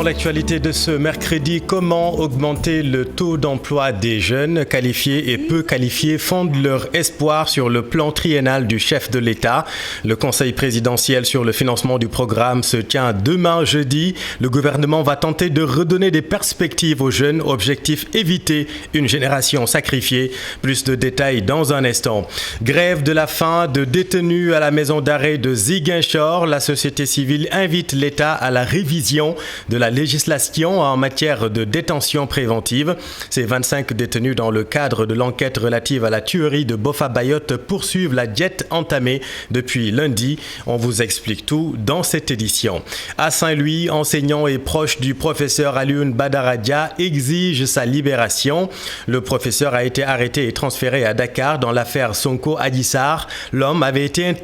l'actualité de ce mercredi, comment augmenter le taux d'emploi des jeunes qualifiés et peu qualifiés fondent leur espoir sur le plan triennal du chef de l'État. Le Conseil présidentiel sur le financement du programme se tient demain jeudi. Le gouvernement va tenter de redonner des perspectives aux jeunes. Objectif, éviter une génération sacrifiée. Plus de détails dans un instant. Grève de la faim de détenus à la maison d'arrêt de Ziguinchor. La société civile invite l'État à la révision de la législation en matière de détention préventive. Ces 25 détenus dans le cadre de l'enquête relative à la tuerie de Boffa Bayotte poursuivent la diète entamée depuis lundi. On vous explique tout dans cette édition. À Saint-Louis, enseignants et proches du professeur Alioune Badara Dia exigent sa libération. Le professeur a été arrêté et transféré à Dakar dans l'affaire Sonko Adji Sarr. L'homme avait été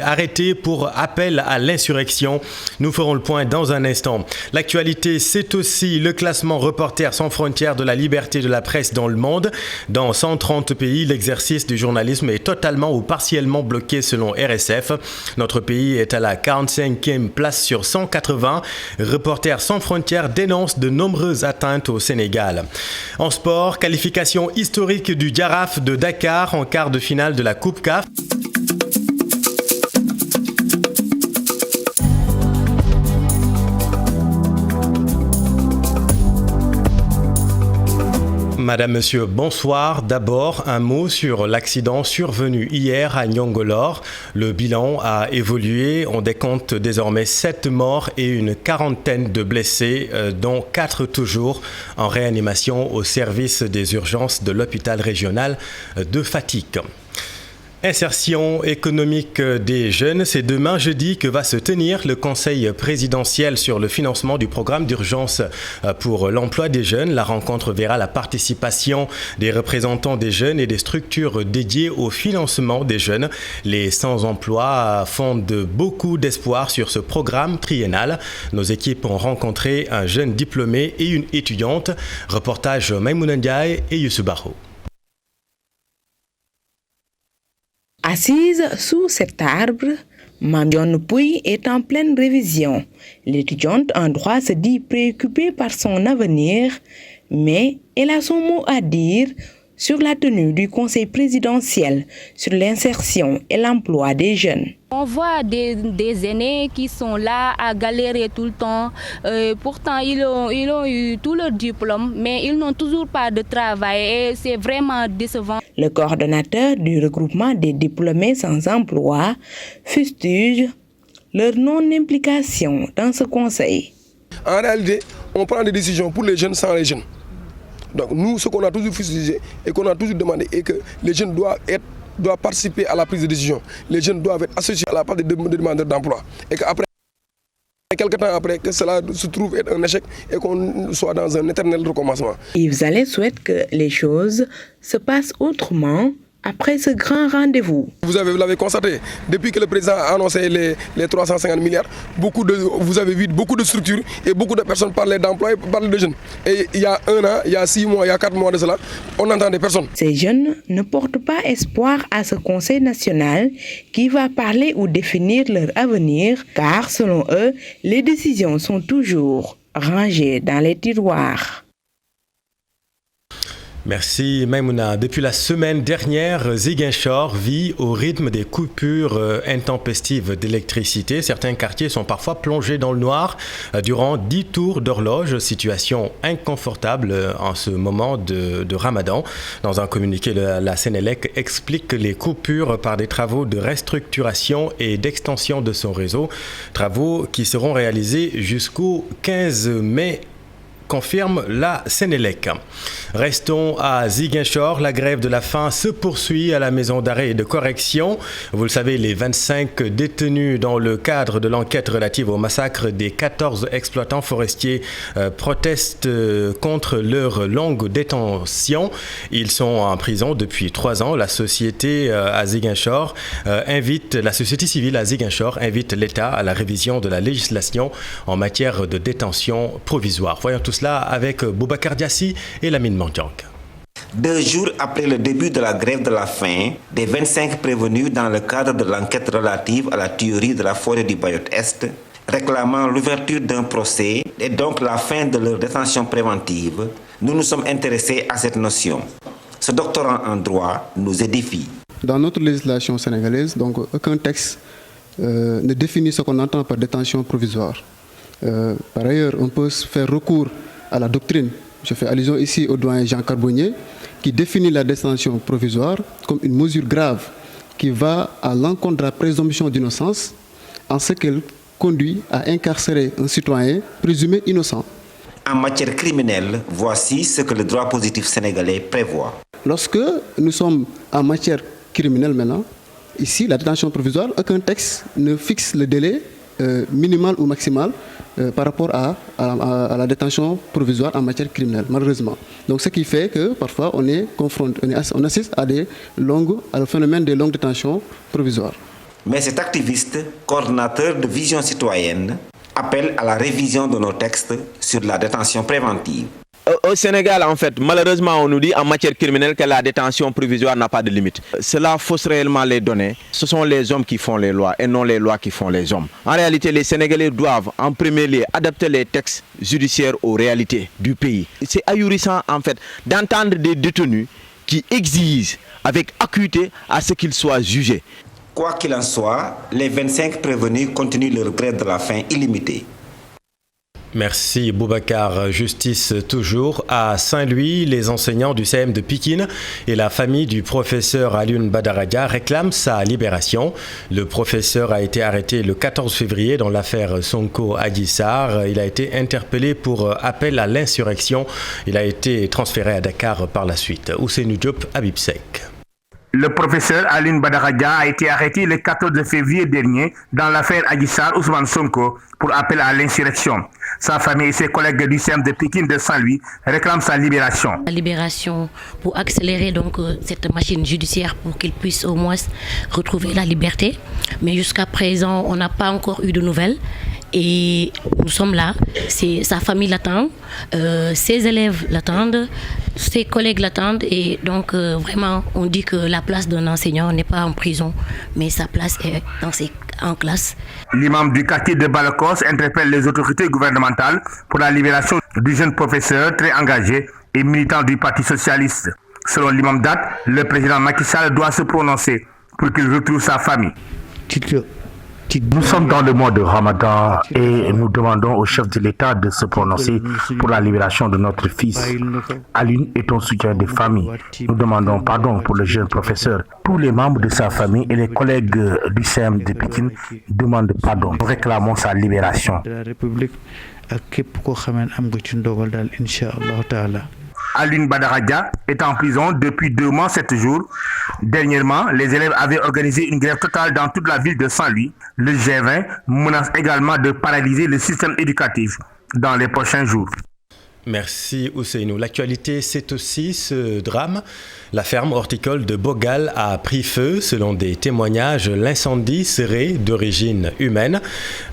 arrêté pour appel à l'insurrection. Nous ferons le point dans un instant. L'actualité, c'est aussi le classement Reporters sans frontières de la liberté de la presse dans le monde. Dans 130 pays, l'exercice du journalisme est totalement ou partiellement bloqué selon RSF. Notre pays est à la 45e place sur 180. Reporters sans frontières dénonce de nombreuses atteintes au Sénégal. En sport, qualification historique du Jaraaf de Dakar en quart de finale de la Coupe CAF. Madame, Monsieur, bonsoir. D'abord, un mot sur l'accident survenu hier à Niongolor. Le bilan a évolué. On décompte désormais 7 morts et une quarantaine de blessés, dont 4 toujours en réanimation au service des urgences de l'hôpital régional de Fatick. Insertion économique des jeunes, c'est demain jeudi que va se tenir le Conseil présidentiel sur le financement du programme d'urgence pour l'emploi des jeunes. La rencontre verra la participation des représentants des jeunes et des structures dédiées au financement des jeunes. Les sans-emploi fondent beaucoup d'espoir sur ce programme triennal. Nos équipes ont rencontré un jeune diplômé et une étudiante. Reportage Maïmouna Ndiaye et Youssou Barro. Assise sous cet arbre, Mamdion Pouy est en pleine révision. L'étudiante en droit se dit préoccupée par son avenir, mais elle a son mot à dire sur la tenue du Conseil présidentiel sur l'insertion et l'emploi des jeunes. On voit des aînés qui sont là à galérer tout le temps. Pourtant, ils ont eu tout leur diplôme, mais ils n'ont toujours pas de travail et c'est vraiment décevant. Le coordonnateur du regroupement des diplômés sans emploi fustige leur non-implication dans ce conseil. En réalité, on prend des décisions pour les jeunes sans les jeunes. Donc nous, ce qu'on a toujours fustigé et qu'on a toujours demandé est que les jeunes doivent participer à la prise de décision. Les jeunes doivent être associés à la part des demandeurs d'emploi. Et qu'après, quelques temps après, que cela se trouve être un échec et qu'on soit dans un éternel recommencement. Yves Zalé souhaite que les choses se passent autrement après ce grand rendez-vous. Vous l'avez constaté, depuis que le président a annoncé les 350 milliards, vous avez vu beaucoup de structures et beaucoup de personnes parlaient d'emploi et parlaient de jeunes. Et il y a 1 an, il y a 6 mois, il y a 4 mois de cela, on n'entendait personne. Ces jeunes ne portent pas espoir à ce Conseil national qui va parler ou définir leur avenir, car selon eux, les décisions sont toujours rangées dans les tiroirs. Merci Maïmouna. Depuis la semaine dernière, Ziguinchor vit au rythme des coupures intempestives d'électricité. Certains quartiers sont parfois plongés dans le noir durant 10 tours d'horloge. Situation inconfortable en ce moment de Ramadan. Dans un communiqué, la Sénélec explique les coupures par des travaux de restructuration et d'extension de son réseau. Travaux qui seront réalisés jusqu'au 15 mai. Confirme la Sénélec. Restons à Ziguinchor. La grève de la faim se poursuit à la maison d'arrêt et de correction. Vous le savez, les 25 détenus dans le cadre de l'enquête relative au massacre des 14 exploitants forestiers protestent contre leur longue détention. Ils sont en prison depuis 3 ans. La société civile à Ziguinchor invite l'État à la révision de la législation en matière de détention provisoire. Voyons tout cela avec Boubacar Diassi et Lamine Mandiang. 2 jours après le début de la grève de la faim, des 25 prévenus dans le cadre de l'enquête relative à la tuerie de la forêt du Bayotte Est, réclamant l'ouverture d'un procès et donc la fin de leur détention préventive, nous nous sommes intéressés à cette notion. Ce doctorat en droit nous édifie. Dans notre législation sénégalaise, donc, aucun texte ne définit ce qu'on entend par détention provisoire. Par ailleurs, on peut faire recours à la doctrine. Je fais allusion ici au doyen Jean Carbonnier, qui définit la détention provisoire comme une mesure grave qui va à l'encontre de la présomption d'innocence en ce qu'elle conduit à incarcérer un citoyen présumé innocent. En matière criminelle, voici ce que le droit positif sénégalais prévoit. Lorsque nous sommes en matière criminelle maintenant, ici, la détention provisoire, aucun texte ne fixe le délai minimal ou maximal par rapport à la détention provisoire en matière criminelle, malheureusement. Donc, ce qui fait que parfois on assiste à au phénomène des longues détentions provisoires. Mais cet activiste, coordonnateur de Vision citoyenne, appelle à la révision de nos textes sur la détention préventive. Au Sénégal, en fait, malheureusement, on nous dit en matière criminelle que la détention provisoire n'a pas de limite. Cela fausse réellement les données. Ce sont les hommes qui font les lois et non les lois qui font les hommes. En réalité, les Sénégalais doivent, en premier lieu, adapter les textes judiciaires aux réalités du pays. C'est ahurissant, en fait, d'entendre des détenus qui exigent avec acuité à ce qu'ils soient jugés. Quoi qu'il en soit, les 25 prévenus continuent leur grève de la faim illimitée. Merci Boubacar. Justice toujours. À Saint-Louis, les enseignants du CM de Pikine et la famille du professeur Alioune Badara réclament sa libération. Le professeur a été arrêté le 14 février dans l'affaire Sonko Adji Sarr. Il a été interpellé pour appel à l'insurrection. Il a été transféré à Dakar par la suite. Ousseynou Diop, Habib Seck. Le professeur Alioune Badara a été arrêté le 14 février dernier dans l'affaire Adji Sarr Ousmane Sonko pour appel à l'insurrection. Sa famille et ses collègues du CEM de Pikine de Saint-Louis réclament sa libération. La libération pour accélérer donc cette machine judiciaire pour qu'il puisse au moins retrouver la liberté. Mais jusqu'à présent, on n'a pas encore eu de nouvelles. Et nous sommes là, sa famille l'attend, ses élèves l'attendent, ses collègues l'attendent. Et donc vraiment, on dit que la place d'un enseignant n'est pas en prison, mais sa place est en classe. L'imam du quartier de Balakos interpelle les autorités gouvernementales pour la libération du jeune professeur très engagé et militant du Parti socialiste. Selon l'imam Dat, le président Macky Sall doit se prononcer pour qu'il retrouve sa famille. Nous sommes dans le mois de Ramadan et nous demandons au chef de l'État de se prononcer pour la libération de notre fils. Alioune est un soutien des familles. Nous demandons pardon pour le jeune professeur. Tous les membres de sa famille et les collègues du CEM de Pikine demandent pardon. Nous réclamons sa libération. Alioune Badara est en prison depuis 2 mois 7 jours. Dernièrement, les élèves avaient organisé une grève totale dans toute la ville de Saint-Louis. Le G20 menace également de paralyser le système éducatif dans les prochains jours. Merci Ousseynou. L'actualité, c'est aussi ce drame. La ferme horticole de Bogal a pris feu. Selon des témoignages, l'incendie serait d'origine humaine.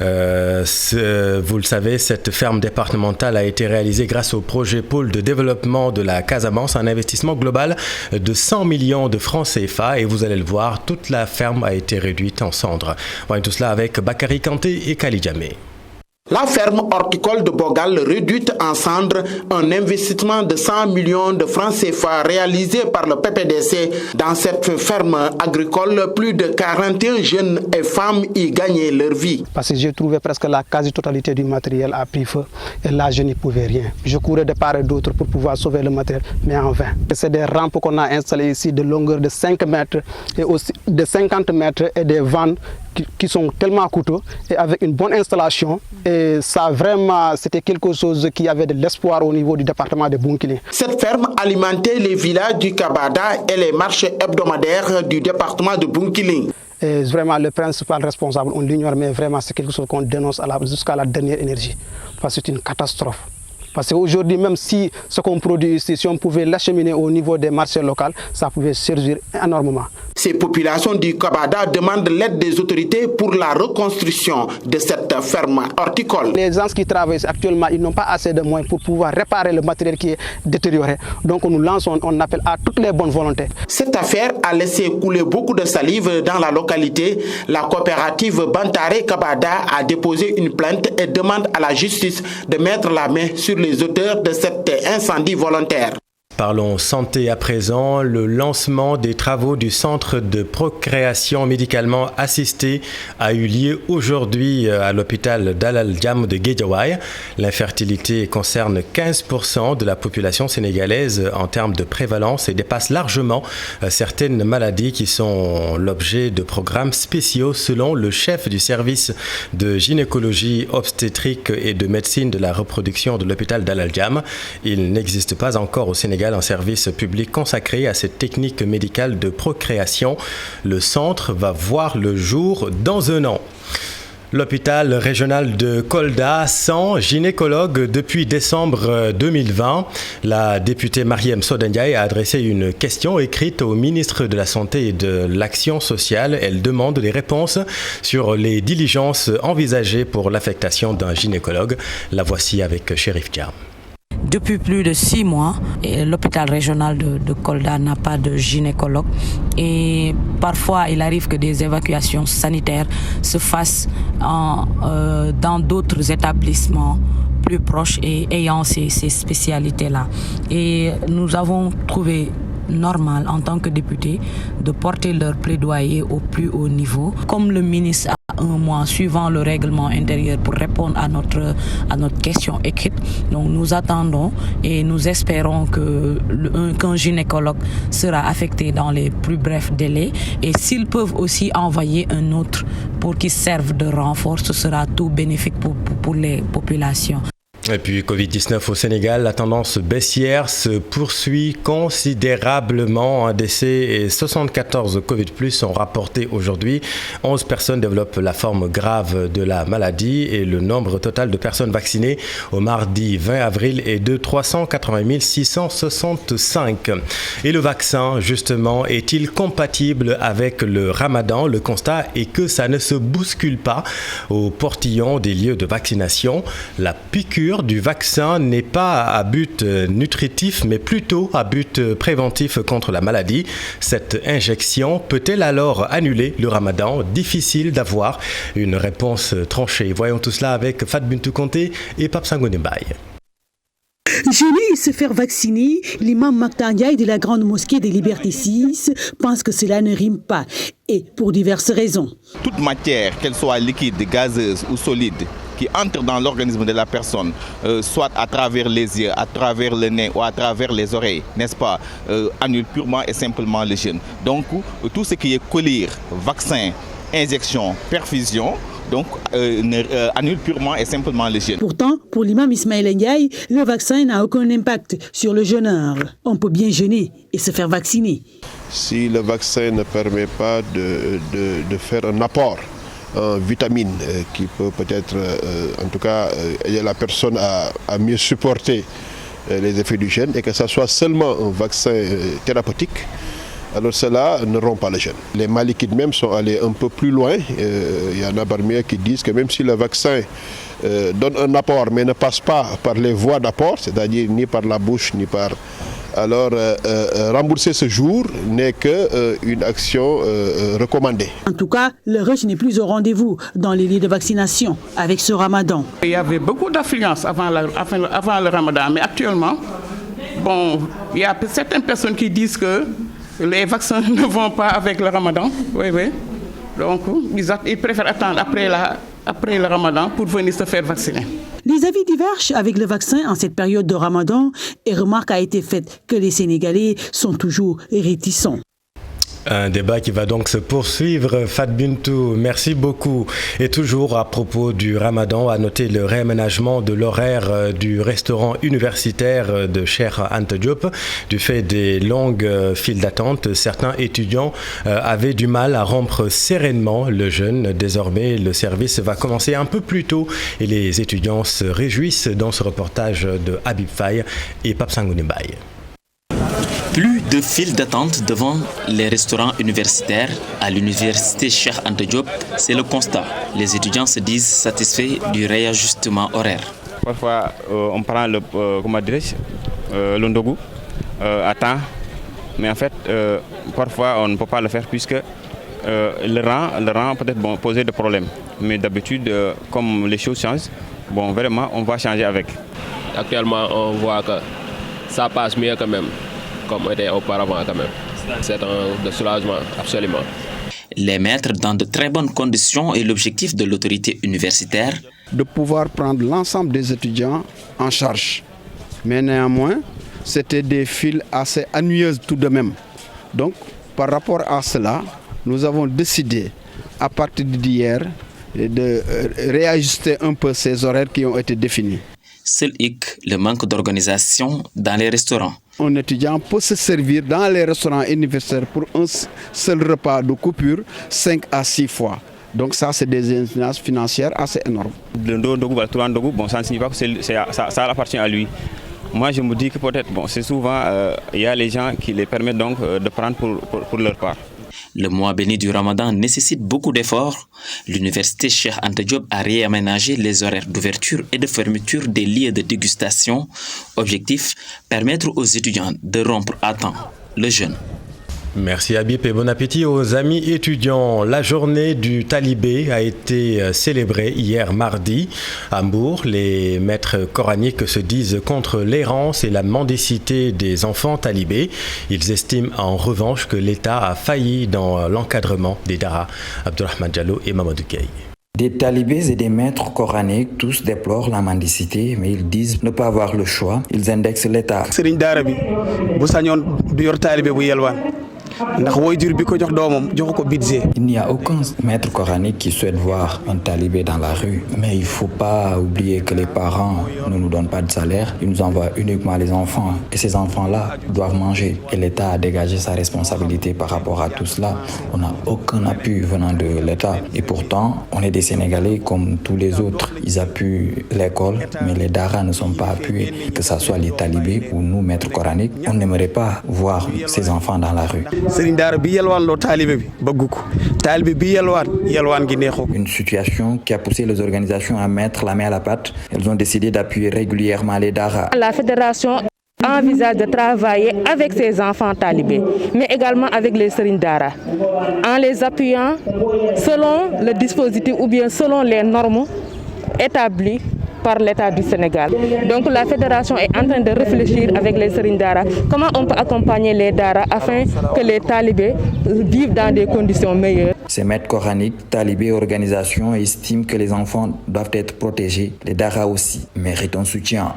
Vous le savez, cette ferme départementale a été réalisée grâce au projet Pôle de développement de la Casamance, un investissement global de 100 millions de francs CFA. Et vous allez le voir, toute la ferme a été réduite en cendres. Voyons tout cela avec Bakary Kanté et Kali Djamé. La ferme horticole de Bogal réduite en cendres, un investissement de 100 millions de francs CFA réalisé par le PPDC. Dans cette ferme agricole, plus de 41 jeunes et femmes y gagnaient leur vie. Parce que j'ai trouvé presque la quasi-totalité du matériel a pris feu et là je n'y pouvais rien. Je courais de part et d'autre pour pouvoir sauver le matériel, mais en vain. C'est des rampes qu'on a installées ici de longueur de 5 mètres et aussi de 50 mètres et des vannes qui sont tellement coûteux et avec une bonne installation. Et ça vraiment, c'était quelque chose qui avait de l'espoir au niveau du département de Bounkiling. Cette ferme alimentait les villages du Kabada et les marchés hebdomadaires du département de Bounkiling. Et vraiment, le principal responsable, on l'ignore, mais vraiment, c'est quelque chose qu'on dénonce jusqu'à la dernière énergie. Parce que c'est une catastrophe. Parce qu'aujourd'hui, même si ce qu'on produit ici, si on pouvait l'acheminer au niveau des marchés locaux, ça pouvait servir énormément. Ces populations du Kabada demandent l'aide des autorités pour la reconstruction de cette ferme horticole. Les gens qui travaillent actuellement, ils n'ont pas assez de moyens pour pouvoir réparer le matériel qui est détérioré. Donc nous lançons un appel à toutes les bonnes volontés. Cette affaire a laissé couler beaucoup de salive dans la localité. La coopérative Bantare Kabada a déposé une plainte et demande à la justice de mettre la main sur les auteurs de cet incendie volontaire. Parlons santé à présent. Le lancement des travaux du centre de procréation médicalement assistée a eu lieu aujourd'hui à l'hôpital Dalal Jamm de Guédiawaye. L'infertilité concerne 15% de la population sénégalaise en termes de prévalence et dépasse largement certaines maladies qui sont l'objet de programmes spéciaux selon le chef du service de gynécologie obstétrique et de médecine de la reproduction de l'hôpital Dalal Jamm. Il n'existe pas encore au Sénégal un service public consacré à cette technique médicale de procréation. Le centre va voir le jour dans un an. L'hôpital régional de Kolda sans gynécologue depuis décembre 2020. La députée Marième Soda Ndiaye a adressé une question écrite au ministre de la Santé et de l'Action sociale. Elle demande des réponses sur les diligences envisagées pour l'affectation d'un gynécologue. La voici avec Chérif Dia. Depuis plus de 6 mois, l'hôpital régional de Kolda n'a pas de gynécologue et parfois il arrive que des évacuations sanitaires se fassent dans d'autres établissements plus proches et ayant ces spécialités-là. Et nous avons trouvé normal en tant que député de porter leur plaidoyer au plus haut niveau. Comme le ministre a un mois suivant le règlement intérieur pour répondre à notre question écrite, donc nous attendons et nous espérons qu'un gynécologue sera affecté dans les plus brefs délais et s'ils peuvent aussi envoyer un autre pour qu'il serve de renfort, ce sera tout bénéfique pour les populations. Et puis Covid-19 au Sénégal, la tendance baissière se poursuit considérablement. Un décès et 74 Covid+ sont rapportés aujourd'hui. 11 personnes développent la forme grave de la maladie et le nombre total de personnes vaccinées au mardi 20 avril est de 380 665. Et le vaccin, justement, est-il compatible avec le ramadan? Le constat est que ça ne se bouscule pas au portillon des lieux de vaccination. La piqûre du vaccin n'est pas à but nutritif, mais plutôt à but préventif contre la maladie. Cette injection peut-elle alors annuler le ramadan? Difficile d'avoir une réponse tranchée. Voyons tout cela avec Fat Bintou Conté et Pape Sangone Mbaye. Jeûner et se faire vacciner, l'imam Mactar Ndiaye de la Grande Mosquée des Libertés 6 pense que cela ne rime pas, et pour diverses raisons. Toute matière, qu'elle soit liquide, gazeuse ou solide, qui entre dans l'organisme de la personne, soit à travers les yeux, à travers le nez ou à travers les oreilles, n'est-ce pas, annule purement et simplement le jeûne. Donc tout ce qui est collyre, vaccin, injection, perfusion, donc annule purement et simplement le jeûne. Pourtant, pour l'imam Ismaël Ndiaye, le vaccin n'a aucun impact sur le jeûneur. On peut bien jeûner et se faire vacciner. Si le vaccin ne permet pas de faire un apport en vitamines qui peut peut-être, en tout cas, aider la personne à mieux supporter les effets du jeûne et que ça soit seulement un vaccin thérapeutique, alors cela ne rompt pas le jeûne. Les malikites même sont allés un peu plus loin. Il y en a parmi eux qui disent que même si le vaccin donne un apport mais ne passe pas par les voies d'apport, c'est-à-dire ni par la bouche ni par... Alors rembourser ce jour n'est qu'une action recommandée. En tout cas, le rush n'est plus au rendez-vous dans les lieux de vaccination avec ce ramadan. Il y avait beaucoup d'affluence avant le ramadan, mais actuellement, il y a certaines personnes qui disent que les vaccins ne vont pas avec le ramadan. Oui. Donc, ils préfèrent attendre après le ramadan pour venir se faire vacciner. Les avis divergent avec le vaccin en cette période de ramadan et remarque a été faite que les Sénégalais sont toujours réticents. Un débat qui va donc se poursuivre. Fat Bintou, merci beaucoup. Et toujours à propos du Ramadan, à noter le réaménagement de l'horaire du restaurant universitaire de Cheikh Anta Diop. Du fait des longues files d'attente, certains étudiants avaient du mal à rompre sereinement le jeûne. Désormais, le service va commencer un peu plus tôt et les étudiants se réjouissent dans ce reportage de Habib Faye et Pape Sangoune Mbaye. Plus de files d'attente devant les restaurants universitaires à l'université Cheikh Anta Diop, c'est le constat. Les étudiants se disent satisfaits du réajustement horaire. Parfois, on prend le ndogu à temps, mais en fait, parfois on ne peut pas le faire puisque le rang peut-être poser des problèmes. Mais d'habitude, comme les choses changent, vraiment, on va changer avec. Actuellement, on voit que ça passe mieux quand même. Comme était auparavant quand même. C'est un soulagement, absolument. Les mettre dans de très bonnes conditions est l'objectif de l'autorité universitaire. De pouvoir prendre l'ensemble des étudiants en charge. Mais néanmoins, c'était des files assez ennuyeuses tout de même. Donc, par rapport à cela, nous avons décidé, à partir d'hier, de réajuster un peu ces horaires qui ont été définis. Seul hic, le manque d'organisation dans les restaurants. Un étudiant peut se servir dans les restaurants universitaires pour un seul repas de coupure 5 à 6 fois. Donc ça, c'est des incidences financières assez énormes. Le ndogu, ça ne signifie pas que ça appartient à lui. Moi, je me dis que peut-être, c'est souvent, il y a les gens qui les permettent donc de prendre pour leur part. Le mois béni du Ramadan nécessite beaucoup d'efforts. L'université Cheikh Anta Diop a réaménagé les horaires d'ouverture et de fermeture des lieux de dégustation. Objectif, permettre aux étudiants de rompre à temps le jeûne. Merci Habib et bon appétit aux amis étudiants. La journée du talibé a été célébrée hier mardi à Mbour. Les maîtres coraniques se disent contre l'errance et la mendicité des enfants talibés. Ils estiment en revanche que l'État a failli dans l'encadrement des daras. Abdurrahman Diallo et Mamadou Gueye. Des talibés et des maîtres coraniques, tous déplorent la mendicité, mais ils disent ne pas avoir le choix. Ils indexent l'État. Il n'y a aucun maître coranique qui souhaite voir un talibé dans la rue, mais il ne faut pas oublier que les parents ne nous donnent pas de salaire, ils nous envoient uniquement les enfants, et ces enfants-là doivent manger. Et l'État a dégagé sa responsabilité par rapport à tout cela. On n'a aucun appui venant de l'État, et pourtant on est des Sénégalais comme tous les autres. Ils appuient l'école, mais les daras ne sont pas appuyés, que ce soit les talibés ou nous, maîtres coraniques. On n'aimerait pas voir ces enfants dans la rue. Une situation qui a poussé les organisations à mettre la main à la pâte. Elles ont décidé d'appuyer régulièrement les daras. La fédération envisage de travailler avec ces enfants talibés, mais également avec les Serigne Dara, en les appuyant selon le dispositif ou bien selon les normes établies par l'État du Sénégal. Donc la fédération est en train de réfléchir avec les Serigne Dara comment on peut accompagner les Dara afin que les talibés vivent dans des conditions meilleures. Ces maîtres coraniques, talibés et organisations estiment que les enfants doivent être protégés. Les Dara aussi méritent un soutien.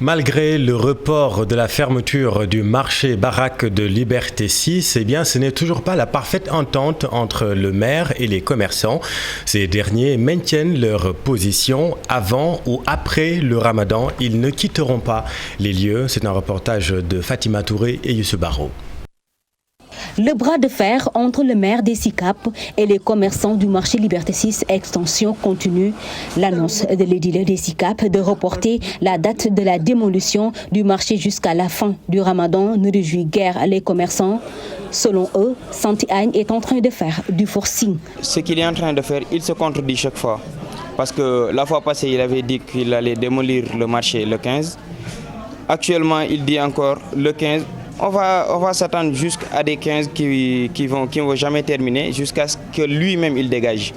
Malgré le report de la fermeture du marché baraque de Liberté 6, ce n'est toujours pas la parfaite entente entre le maire et les commerçants. Ces derniers maintiennent leur position avant ou après le Ramadan. Ils ne quitteront pas les lieux. C'est un reportage de Fatima Touré et Youssou Baro. Le bras de fer entre le maire des SICAP et les commerçants du marché Liberté 6 Extension continue. L'annonce de l'édile des SICAP de reporter la date de la démolition du marché jusqu'à la fin du Ramadan ne réjouit guère les commerçants. Selon eux, Santi Agne est en train de faire du forcing. Ce qu'il est en train de faire, il se contredit chaque fois. Parce que la fois passée, il avait dit qu'il allait démolir le marché le 15. Actuellement, il dit encore le 15. On va s'attendre jusqu'à des 15 qui ne vont jamais terminer, jusqu'à ce que lui-même il dégage.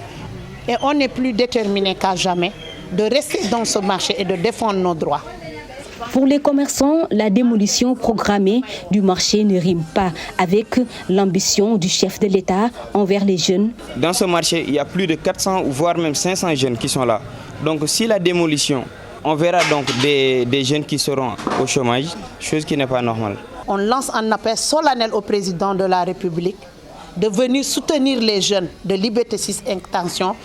Et on est plus déterminé qu'à jamais de rester dans ce marché et de défendre nos droits. Pour les commerçants, la démolition programmée du marché ne rime pas avec l'ambition du chef de l'État envers les jeunes. Dans ce marché, il y a plus de 400 voire même 500 jeunes qui sont là. Donc si la démolition On verra donc des jeunes qui seront au chômage, chose qui n'est pas normale. On lance un appel solennel au président de la République de venir soutenir les jeunes de Liberté 6 Extension.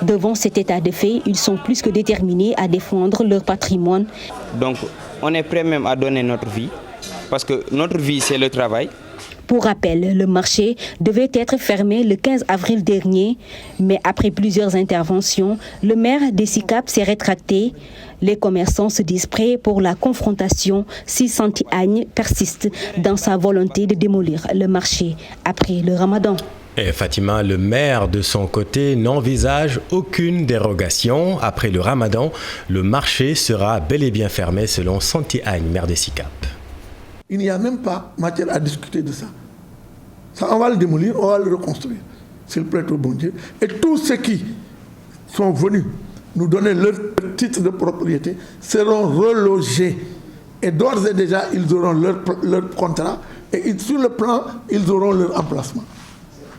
Devant cet état de fait, ils sont plus que déterminés à défendre leur patrimoine. Donc, on est prêt même à donner notre vie, parce que notre vie, c'est le travail. Pour rappel, le marché devait être fermé le 15 avril dernier, mais après plusieurs interventions, le maire des SICAP s'est rétracté. Les commerçants se disent prêts pour la confrontation si Santy Agne persiste dans sa volonté de démolir le marché après le Ramadan. Et Fatima, le maire de son côté, n'envisage aucune dérogation. Après le Ramadan, le marché sera bel et bien fermé selon Santy Agne, maire des SICAP. Il n'y a même pas matière à discuter de ça. On va le démolir, on va le reconstruire. S'il plaît au bon Dieu. Et tous ceux qui sont venus nous donner leur titre de propriété seront relogés. Et d'ores et déjà, ils auront leur contrat. Et sur le plan, ils auront leur emplacement.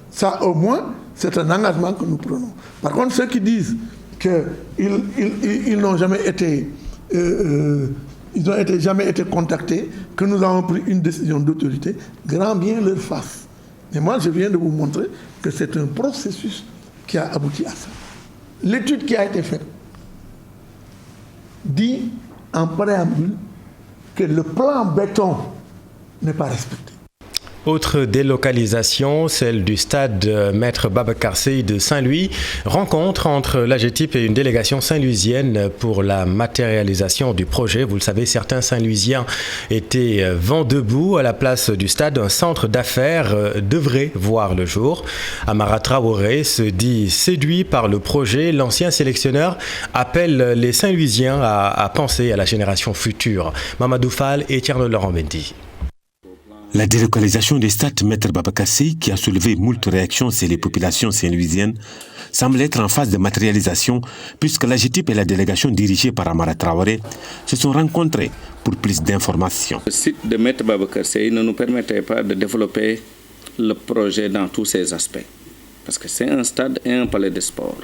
Ça, au moins, c'est un engagement que nous prenons. Par contre, ceux qui disent qu'ils n'ont jamais été... ils n'ont jamais été contactés, que nous avons pris une décision d'autorité, grand bien leur face. Mais moi, je viens de vous montrer que c'est un processus qui a abouti à ça. L'étude qui a été faite dit en préambule que le plan béton n'est pas respecté. Autre délocalisation, celle du stade Maître Babacar Seye de Saint-Louis. Rencontre entre l'AGETIP et une délégation saint-louisienne pour la matérialisation du projet. Vous le savez, certains Saint-Louisiens étaient vent debout. À la place du stade, un centre d'affaires devrait voir le jour. Amara Traoré se dit séduit par le projet. L'ancien sélectionneur appelle les Saint-Louisiens à penser à la génération future. Mamadou Fall et Tierno Laurent Mendy. La délocalisation des stades Maître Babacar Seye, qui a soulevé moult réactions chez les populations saint-louisiennes, semble être en phase de matérialisation puisque l'AGETIP et la délégation dirigée par Amara Traoré se sont rencontrés pour plus d'informations. Le site de Maître Babacar Seye ne nous permettait pas de développer le projet dans tous ses aspects. Parce que c'est un stade et un palais de sport.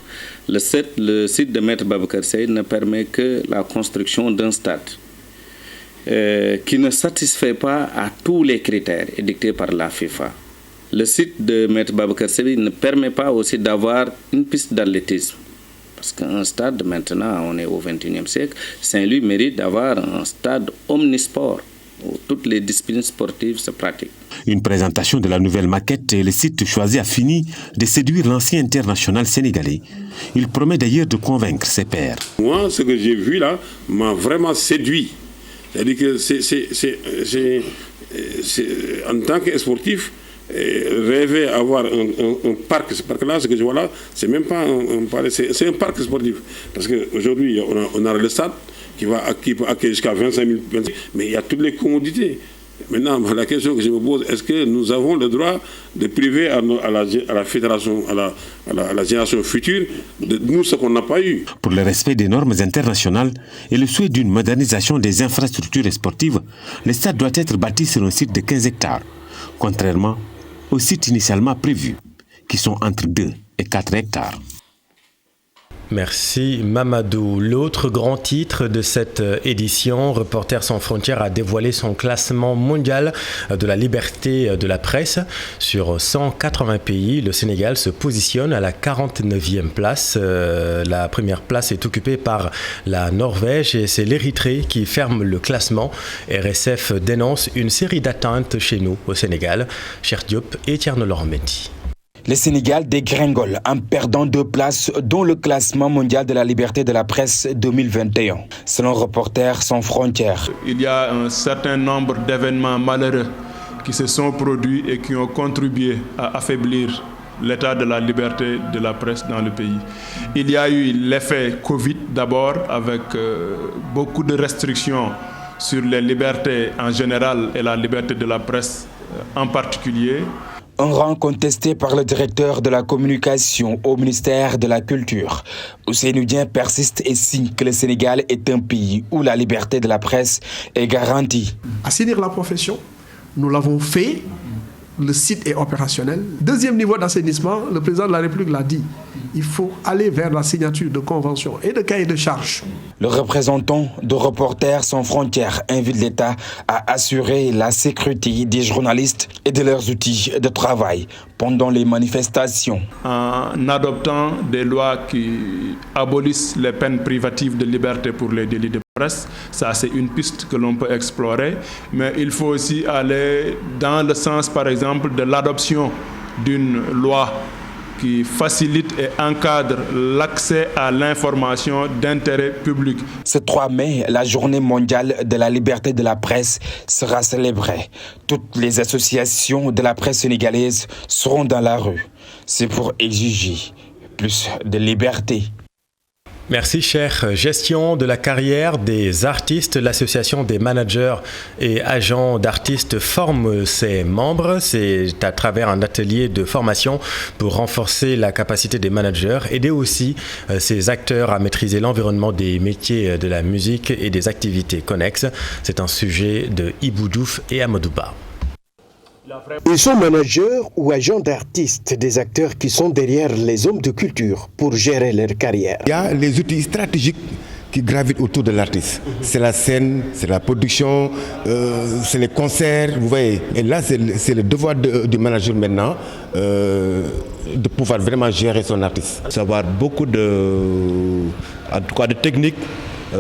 Le site de Maître Babacar Seye ne permet que la construction d'un stade. Qui ne satisfait pas à tous les critères édictés par la FIFA. Le site de Maître Babacar Seye ne permet pas aussi d'avoir une piste d'athlétisme. Parce qu'un stade, maintenant, on est au XXIe siècle, Saint-Louis mérite d'avoir un stade omnisport où toutes les disciplines sportives se pratiquent. Une présentation de la nouvelle maquette et le site choisi a fini de séduire l'ancien international sénégalais. Il promet d'ailleurs de convaincre ses pairs. Moi, ce que j'ai vu là m'a vraiment séduit. C'est-à-dire que c'est en tant que sportif, rêver d'avoir un parc, ce parc-là, ce que je vois là, c'est même pas un parc, c'est un parc sportif. Parce qu'aujourd'hui, on a le stade qui peut accueillir jusqu'à 25 000 personnes, mais il y a toutes les commodités. Maintenant, la question que je me pose, est-ce que nous avons le droit de priver à la fédération, à la génération future, de nous ce qu'on n'a pas eu? Pour le respect des normes internationales et le souhait d'une modernisation des infrastructures sportives, le stade doit être bâti sur un site de 15 hectares, contrairement aux sites initialement prévus, qui sont entre 2 et 4 hectares. Merci Mamadou. L'autre grand titre de cette édition, Reporters sans frontières a dévoilé son classement mondial de la liberté de la presse. Sur 180 pays, le Sénégal se positionne à la 49e place. La première place est occupée par la Norvège et c'est l'Érythrée qui ferme le classement. RSF dénonce une série d'atteintes chez nous au Sénégal. Cheikh Diop et Tierno Laurent Mendy. Le Sénégal dégringole en perdant 2 places dans le classement mondial de la liberté de la presse 2021. Selon Reporters sans frontières. Il y a un certain nombre d'événements malheureux qui se sont produits et qui ont contribué à affaiblir l'état de la liberté de la presse dans le pays. Il y a eu l'effet Covid d'abord avec beaucoup de restrictions sur les libertés en général et la liberté de la presse en particulier. Un rang contesté par le directeur de la communication au ministère de la Culture. Ousseynou Dieng persiste et signe que le Sénégal est un pays où la liberté de la presse est garantie. Assainir la profession, nous l'avons fait le site est opérationnel. Deuxième niveau d'assainissement, le président de la République l'a dit, il faut aller vers la signature de conventions et de cahiers de charges. Le représentant de Reporters sans frontières invite l'État à assurer la sécurité des journalistes et de leurs outils de travail pendant les manifestations. En adoptant des lois qui abolissent les peines privatives de liberté pour les délits de presse, ça c'est une piste que l'on peut explorer, mais il faut aussi aller dans le sens par exemple de l'adoption d'une loi qui facilite et encadre l'accès à l'information d'intérêt public. Ce 3 mai, la journée mondiale de la liberté de la presse sera célébrée. Toutes les associations de la presse sénégalaise seront dans la rue. C'est pour exiger plus de liberté. Merci, cher. Gestion de la carrière des artistes. L'association des managers et agents d'artistes forme ses membres. C'est à travers un atelier de formation pour renforcer la capacité des managers, aider aussi ces acteurs à maîtriser l'environnement des métiers de la musique et des activités connexes. C'est un sujet de Iboudouf et Amadouba. Ils sont managers ou agents d'artistes, des acteurs qui sont derrière les hommes de culture pour gérer leur carrière. Il y a les outils stratégiques qui gravitent autour de l'artiste. C'est la scène, c'est la production, c'est les concerts, vous voyez. Et là, c'est le devoir du manager maintenant de pouvoir vraiment gérer son artiste. Savoir beaucoup de techniques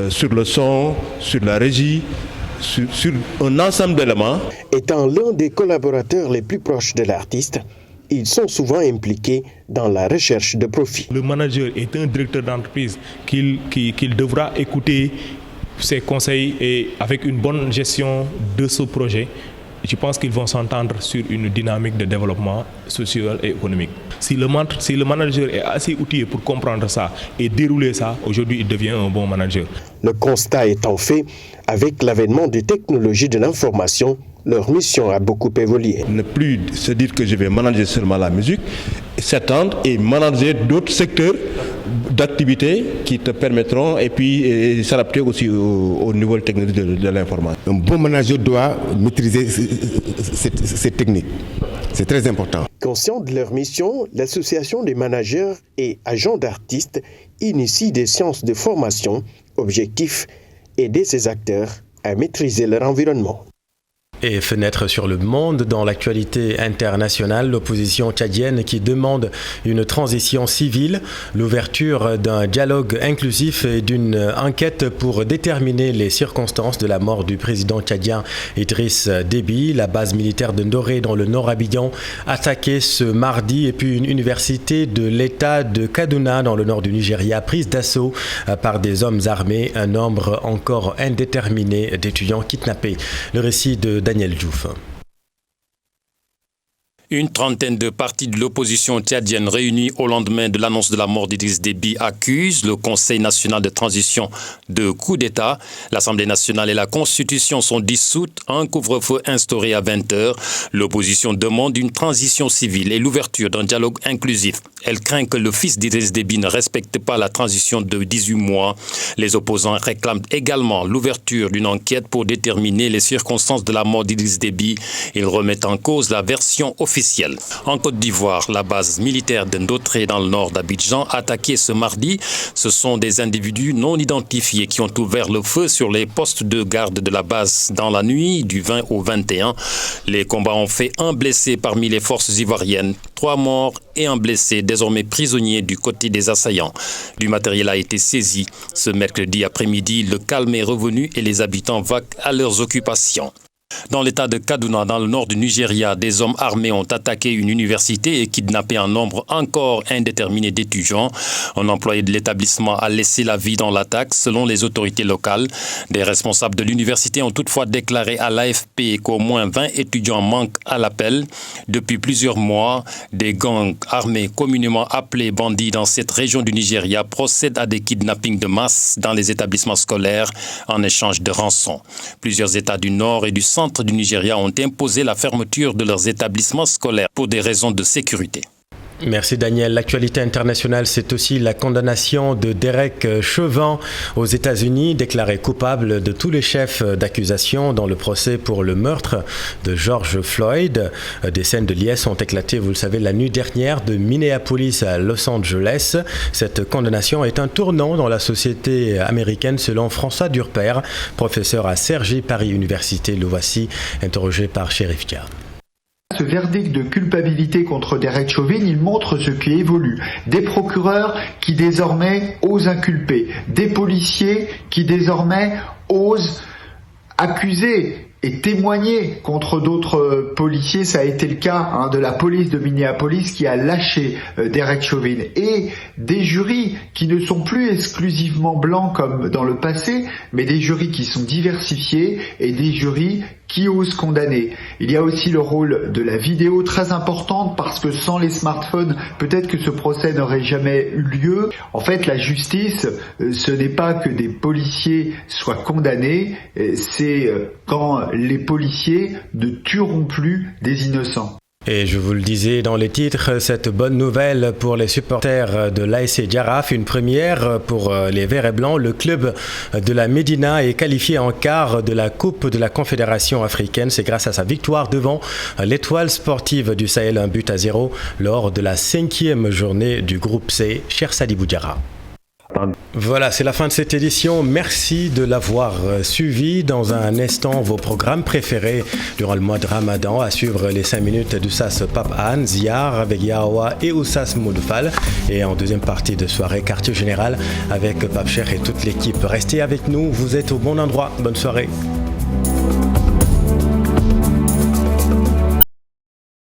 sur le son, sur la régie, sur un ensemble d'éléments. Étant l'un des collaborateurs les plus proches de l'artiste, ils sont souvent impliqués dans la recherche de profit. Le manager est un directeur d'entreprise qu'il devra écouter ses conseils et avec une bonne gestion de ce projet, je pense qu'ils vont s'entendre sur une dynamique de développement social et économique. Si le manager est assez outillé pour comprendre ça et dérouler ça, aujourd'hui il devient un bon manager. Le constat étant fait, avec l'avènement des technologies de l'information, leur mission a beaucoup évolué. Ne plus se dire que je vais manager seulement la musique, s'étendre et manager d'autres secteurs d'activité qui te permettront et puis s'adapter aussi aux nouvelles technologies de l'information. Un bon manager doit maîtriser ces techniques. C'est très important. Conscient de leur mission, l'association des managers et agents d'artistes initie des séances de formation. Objectif, aider ces acteurs à maîtriser leur environnement. Et fenêtre sur le monde, dans l'actualité internationale, l'opposition tchadienne qui demande une transition civile, l'ouverture d'un dialogue inclusif et d'une enquête pour déterminer les circonstances de la mort du président tchadien Idriss Déby. La base militaire de Ndoré dans le nord Abidjan attaquée ce mardi, et puis une université de l'État de Kaduna dans le nord du Nigeria prise d'assaut par des hommes armés, un nombre encore indéterminé d'étudiants kidnappés. Le récit de Daniel Diouf. Une trentaine de partis de l'opposition tchadienne réunis au lendemain de l'annonce de la mort d'Idriss Déby accusent le Conseil national de transition de coup d'État. L'Assemblée nationale et la Constitution sont dissoutes, un couvre-feu instauré à 20h. L'opposition demande une transition civile et l'ouverture d'un dialogue inclusif. Elle craint que le fils d'Idriss Déby ne respecte pas la transition de 18 mois. Les opposants réclament également l'ouverture d'une enquête pour déterminer les circonstances de la mort d'Idriss Déby. Ils remettent en cause la version officielle. En Côte d'Ivoire, la base militaire de Ndotré dans le nord d'Abidjan, attaquée ce mardi. Ce sont des individus non identifiés qui ont ouvert le feu sur les postes de garde de la base dans la nuit du 20 au 21. Les combats ont fait un blessé parmi les forces ivoiriennes, 3 morts et un blessé désormais prisonnier du côté des assaillants. Du matériel a été saisi. Ce mercredi après-midi, le calme est revenu et les habitants vaquent à leurs occupations. Dans l'état de Kaduna, dans le nord du Nigeria, des hommes armés ont attaqué une université et kidnappé un nombre encore indéterminé d'étudiants. Un employé de l'établissement a laissé la vie dans l'attaque, selon les autorités locales. Des responsables de l'université ont toutefois déclaré à l'AFP qu'au moins 20 étudiants manquent à l'appel. Depuis plusieurs mois, des gangs armés communément appelés bandits dans cette région du Nigeria procèdent à des kidnappings de masse dans les établissements scolaires en échange de rançons. Plusieurs États du nord et du centre du Nigeria ont imposé la fermeture de leurs établissements scolaires pour des raisons de sécurité. Merci Daniel. L'actualité internationale, c'est aussi la condamnation de Derek Chauvin aux États-Unis, déclaré coupable de tous les chefs d'accusation dans le procès pour le meurtre de George Floyd. Des scènes de liesse ont éclaté, vous le savez, la nuit dernière de Minneapolis à Los Angeles. Cette condamnation est un tournant dans la société américaine selon François Durper, professeur à Cergy Paris Université. Le voici interrogé par Chérif Dia. Ce verdict de culpabilité contre Derek Chauvin, il montre ce qui évolue. Des procureurs qui désormais osent inculper, des policiers qui désormais osent accuser et témoigner contre d'autres policiers. Ça a été le cas de la police de Minneapolis qui a lâché Derek Chauvin, et des jurys qui ne sont plus exclusivement blancs comme dans le passé, mais des jurys qui sont diversifiés et des jurys qui osent condamner. Il y a aussi le rôle de la vidéo, très importante, parce que sans les smartphones, peut-être que ce procès n'aurait jamais eu lieu. En fait, la justice, ce n'est pas que des policiers soient condamnés, c'est quand les policiers ne tueront plus des innocents. Et je vous le disais dans les titres, cette bonne nouvelle pour les supporters de l'ASC Jaraaf, une première pour les Verts et Blancs. Le club de la Médina est qualifié en quart de la Coupe de la Confédération africaine. C'est grâce à sa victoire devant l'Étoile sportive du Sahel, 1-0 lors de la 5e journée du groupe C. Cher Sadibou Diarra. Voilà, c'est la fin de cette édition. Merci de l'avoir suivi. Dans un instant, vos programmes préférés durant le mois de Ramadan. À suivre les 5 minutes d'Oussas Pape Anne, Ziar avec Yahawa et Oussas Moudoufal. Et en deuxième partie de soirée, quartier général avec Pape Cheikh et toute l'équipe. Restez avec nous, vous êtes au bon endroit. Bonne soirée.